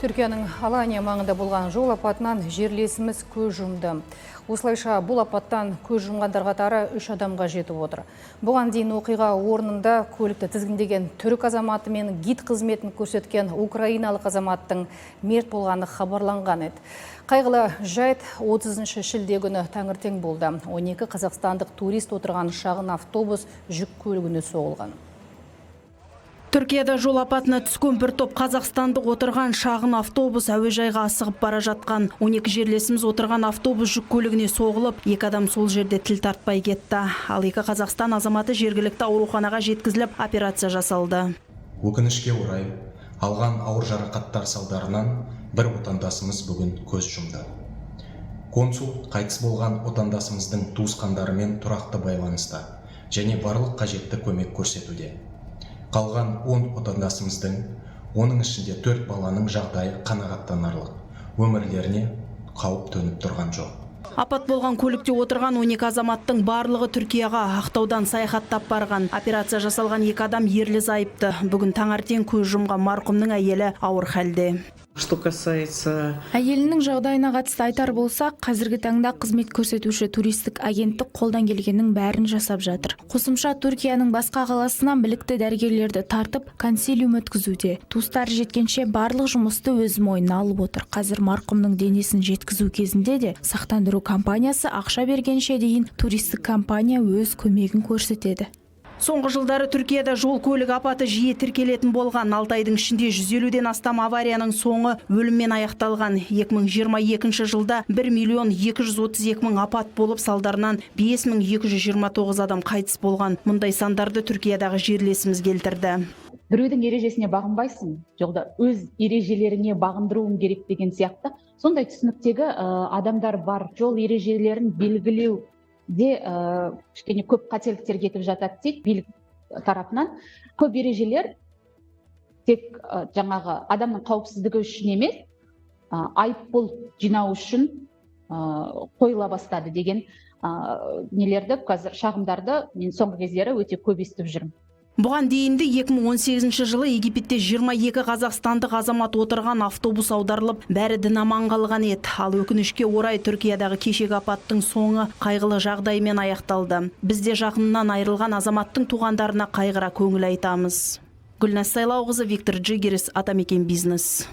Түркияның Алания маңында болған жол апатынан жерлесіміз көз жұмды. Осылайша бұл апаттан көз жұмғандар қатары 3 адамға жетіп отыр. Бұған дейін оқиға орнында көлікті тізгіндеген түрік азаматы мен гид қызметін көрсеткен украиналық азаматтың мерт болғаны хабарланған еді. Қайғылы жайт 30 шілде күні таңертең болды. 12 қазақстандық турист отырған шағын автобус жүк көлігіне соғылған. Түркияда жол апатына түскен бір топ қазақстандық отырған шағын автобус әуежайға асығып бара жатқан. 12 жерлесіміз отырған автобус жүк көлігіне соғылып, 2 адам сол жерде тіл тартпай кетті. Ал 2 Қазақстан азаматы жергілікті ауруханаға жеткізіліп, операция жасалды. Өкінішке орай, алған ауыр жарақаттар салдарынан бір отандасымыз бүгін көз жұмды. Консул қайтыс болған отандасымыздың туысқандарымен тұрақты байланыста және барлық қажетті көмек көрсетуде. Қалған 10 отандасымыздың, оның ішінде 4 баланың жағдайы қанағаттанарлық. Өмірлеріне қауіп төніп тұрған жоқ. Апат болған көлікте отырған 12 азаматтың барлығы Түркияға Ақтаудан саяхаттап барған. Операция жасалған 2 адам ерлі зайыпты. Бүгін таңертең көз жұмған марқұмның әйелі ауыр халде. Что касается... Әйелінің жағдайына қатысты айтар болсақ, қазіргі таңда қызмет көрсетуші туристік агенттік қолдан келгеннің бәрін жасап жатыр. Қосымша Түркияның басқа қаласынан білікті дәрігерлерді тартып, консилиум өткізуде. Туыстары жеткенше барлық жұмысты өз мойнына алып отыр. Қазір марқұмның денесін жеткізу кезінде де сақтандыру компаниясы ақша бергенше дейін туристік компания өз көмегін көрсетеді. Соңғы жылдары Түркияда жол көлік апаты жиі тіркелетін болған. 6 айдың ішінде 150-ден астам аварияның соңы өліммен аяқталған. 2022 жылда 1.232.000 апат болып, салдарынан 5.229 адам қайтыс болған. Мұндай сандарды Түркиядағы жерлесіміз келтірді. Біреудің ережесіне бағынбайсың, жоқта өз ережелеріне бағындыруың керек деген сияқты. Сондай түсініктегі адамдар бар. Жол ережелерін белгілеу де кішкене көп қателіктер кетіп жатады дейді билік тарапынан. Көп ережелер тек жаңағы адамның қауіпсіздігі үшін емес, айыппұл жинау үшін қойыла бастады деген нелерді, қазір шағымдарды мен соңғы кездері өте көп естіп жүрмін. Бұған дейінді 2018 жылы Египетте 22 қазақстандық азамат отырған автобус аударылып, бәрі дін аман қалған еді. Ал өкінішке орай Түркиядағы кешегі апаттың соңы қайғылы жағдаймен аяқталды. Біз де жақынынан айырылған азаматтың туғандарына қайғыра көңіл айтамыз. Гүлназ Сайлауқызы, Виктор Джигерис, Атамекен бизнес.